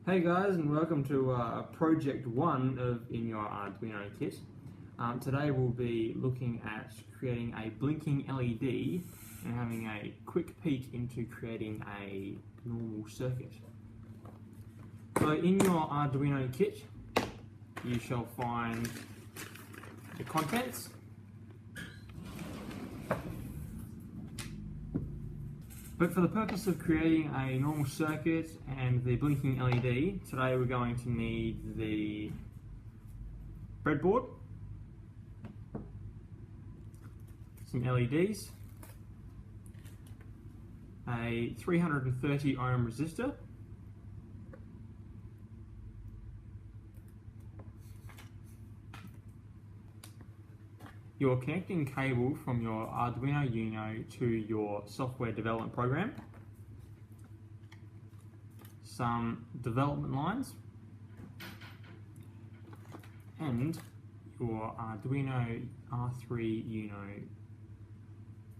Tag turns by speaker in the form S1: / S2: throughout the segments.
S1: Hey guys, and welcome to project 1 in your Arduino kit. Today we'll be looking at creating a blinking LED and having a quick peek into creating a normal circuit. So in your Arduino kit you shall find the contents, but for the purpose of creating a normal circuit and the blinking LED, today we're going to need the breadboard, some LEDs, a 330 ohm resistor, your connecting cable from your Arduino Uno to your software development program, some development lines, and your Arduino R3 Uno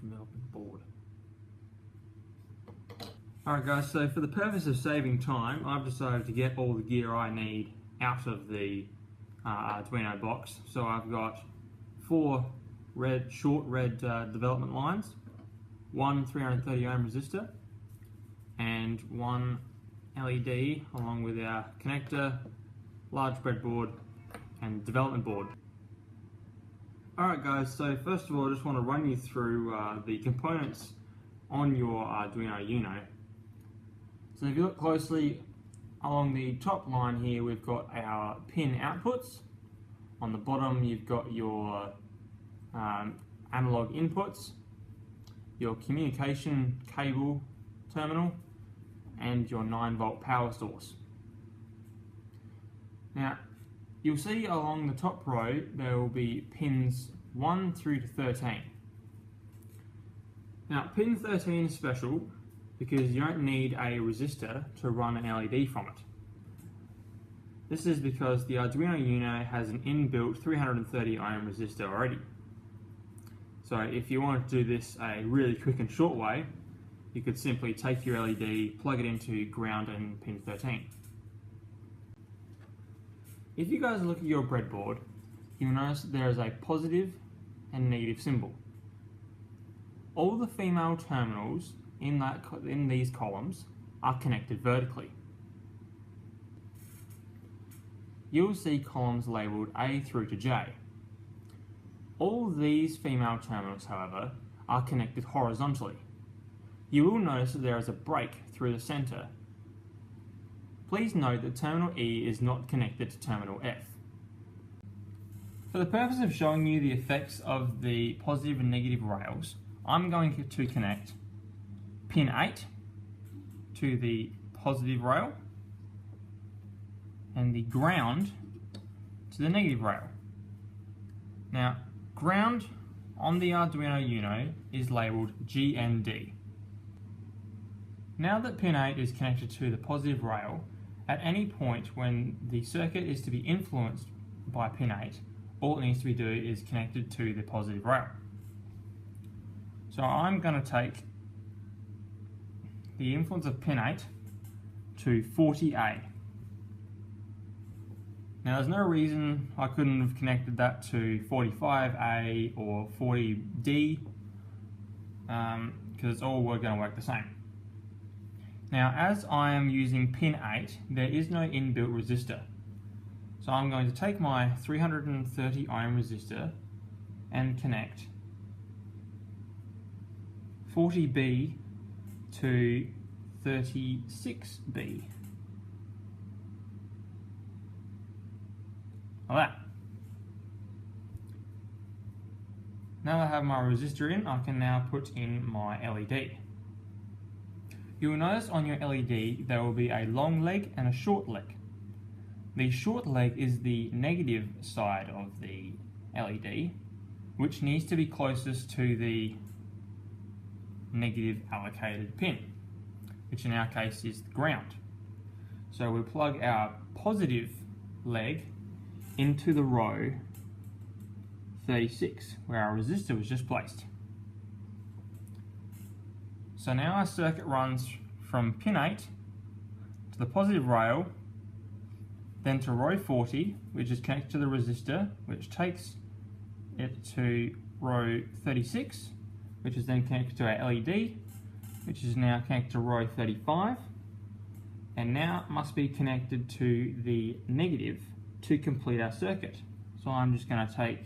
S1: development board. Alright guys, so for the purpose of saving time, I've decided to get all the gear I need out of the Arduino box. So I've got 4 short red development lines, one 330 ohm resistor, and one LED along with our connector, large breadboard, and development board. Alright guys, so first of all I just want to run you through the components on your Arduino Uno. So if you look closely along the top line here, we've got our pin outputs. On the bottom you've got your analog inputs, your communication cable terminal, and your 9-volt power source. Now you'll see along the top row there will be pins 1 through to 13. Now pin 13 is special because you don't need a resistor to run an LED from it. This is because the Arduino Uno has an inbuilt 330 ohm resistor already. So if you wanted to do this a really quick and short way, you could simply take your LED, plug it into ground and pin 13. If you guys look at your breadboard, you'll notice there is a positive and negative symbol. All the female terminals in these columns are connected vertically. You'll see columns labelled A through to J. All these female terminals, however, are connected horizontally. You will notice that there is a break through the centre. Please note that terminal E is not connected to terminal F. For the purpose of showing you the effects of the positive and negative rails, I'm going to connect pin 8 to the positive rail and the ground to the negative rail. Now, ground on the Arduino Uno is labelled GND. Now that pin 8 is connected to the positive rail, at any point when the circuit is to be influenced by pin 8, all it needs to be do is connected to the positive rail. So I'm going to take the influence of pin 8 to 40A. Now there's no reason I couldn't have connected that to 45A or 40D because it's all going to work the same. Now as I am using pin 8, there is no inbuilt resistor. So I'm going to take my 330 ohm resistor and connect 40B to 36B. Like that. Now that I have my resistor in, I can now put in my LED. You will notice on your LED there will be a long leg and a short leg. The short leg is the negative side of the LED, which needs to be closest to the negative allocated pin, which in our case is the ground. So we plug our positive leg into the row 36, where our resistor was just placed. So now our circuit runs from pin 8 to the positive rail then to row 40, which is connected to the resistor, which takes it to row 36, which is then connected to our LED, which is now connected to row 35, and now it must be connected to the negative to complete our circuit. So I'm just going to take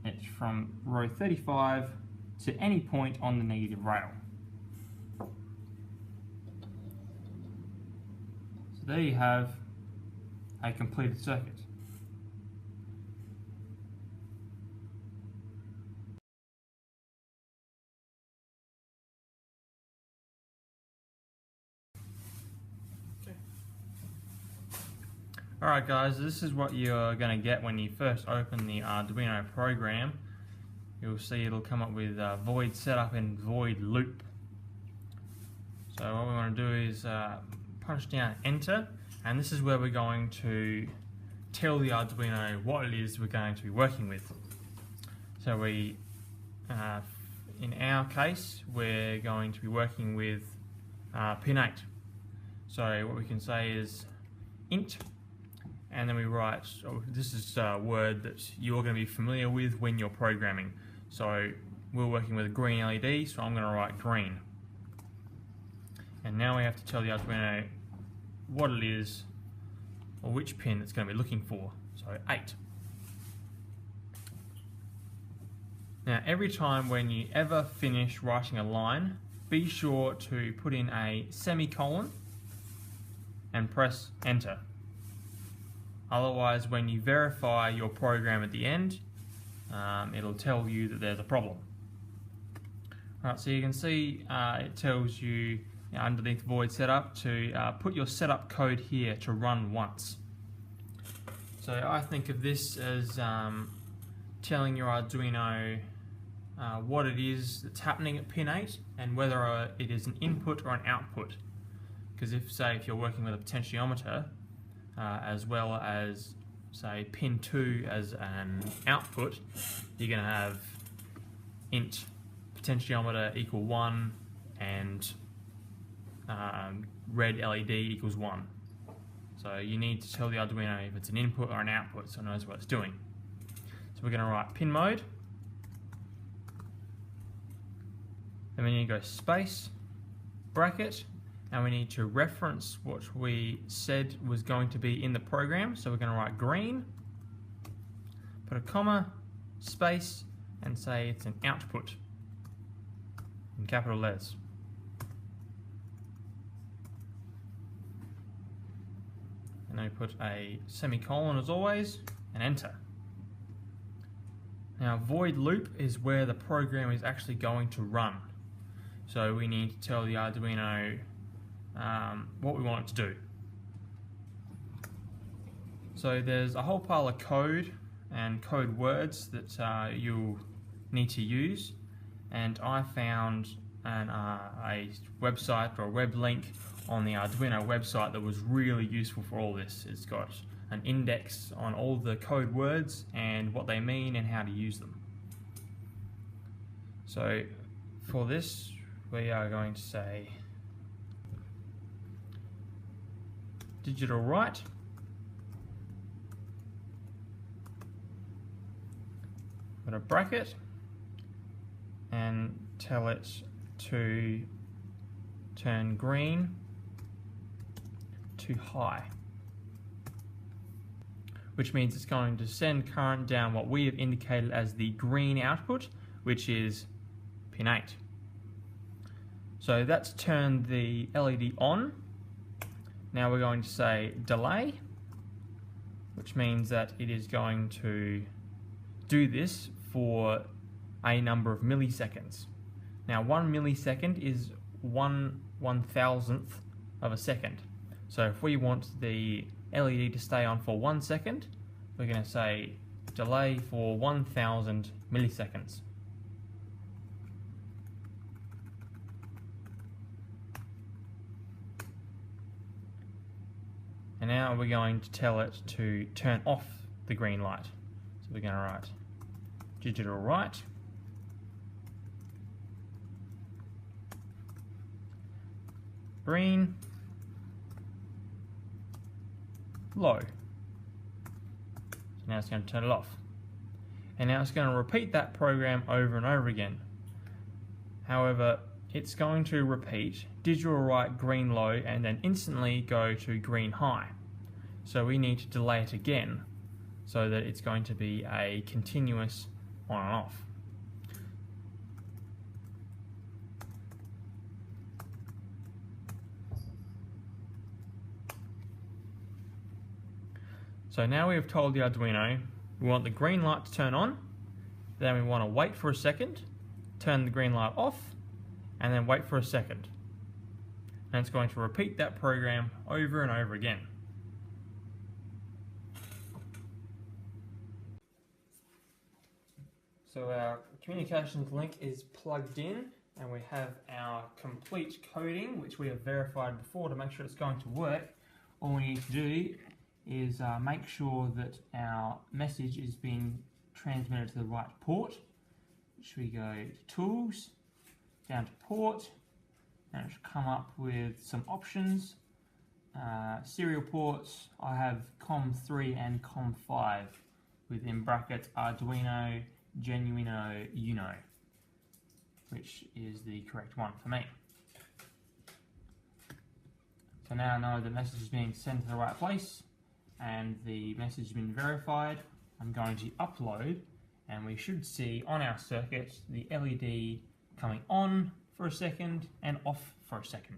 S1: it from row 35 to any point on the negative rail. So there you have a completed circuit. Alright guys, this is what you're going to get when you first open the Arduino program. You'll see it'll come up with void setup and void loop. So what we want to do is punch down enter, and this is where we're going to tell the Arduino what it is we're going to be working with. So we, in our case, we're going to be working with pin 8. So what we can say is int, and then we write, this is a word that you're going to be familiar with when you're programming. So we're working with a green LED, so I'm going to write green. And now we have to tell the Arduino what it is, or which pin it's going to be looking for. So 8. Now every time when you ever finish writing a line, be sure to put in a semicolon and press enter. Otherwise, when you verify your program at the end, it'll tell you that there's a problem. Alright, so you can see it tells you underneath void setup to put your setup code here to run once. So I think of this as telling your Arduino what it is that's happening at pin 8 and whether it is an input or an output. Because if you're working with a potentiometer, as well as say pin 2 as an output, you're going to have int potentiometer equal 1 and red LED equals 1. So you need to tell the Arduino if it's an input or an output so it knows what it's doing. So we're going to write pin mode, then we need to go space, bracket, and we need to reference what we said was going to be in the program. So we're going to write green, put a comma, space, and say it's an output in capital letters. And then we put a semicolon as always, and enter. Now void loop is where the program is actually going to run. So we need to tell the Arduino what we want it to do. So there's a whole pile of code and code words that you'll need to use, and I found a website or a web link on the Arduino website that was really useful for all this. It's got an index on all the code words and what they mean and how to use them. So for this we are going to say digital write, put a bracket and tell it to turn green to high, which means it's going to send current down what we have indicated as the green output, which is pin 8. So that's turned the LED on. Now we're going to say delay, which means that it is going to do this for a number of milliseconds. Now 1 millisecond is 1/1000th of a second. So if we want the LED to stay on for 1 second, we're going to say delay for 1000 milliseconds. And now we're going to tell it to turn off the green light. So we're going to write digital write, green, low. So now it's going to turn it off. And now it's going to repeat that program over and over again. However, it's going to repeat digital write green low and then instantly go to green high. So we need to delay it again so that it's going to be a continuous on and off. So now we've told the Arduino we want the green light to turn on, then we want to wait for a second, turn the green light off, and then wait for a second. And it's going to repeat that program over and over again. So our communications link is plugged in and we have our complete coding, which we have verified before to make sure it's going to work. All we need to do is make sure that our message is being transmitted to the right port, which we go to Tools, down to Port, and it should come up with some options. Serial ports, I have COM3 and COM5 within brackets Arduino, Genuino, Uno, which is the correct one for me. So now I know the message is being sent to the right place and the message has been verified. I'm going to upload and we should see on our circuit the LED coming on for a second and off for a second.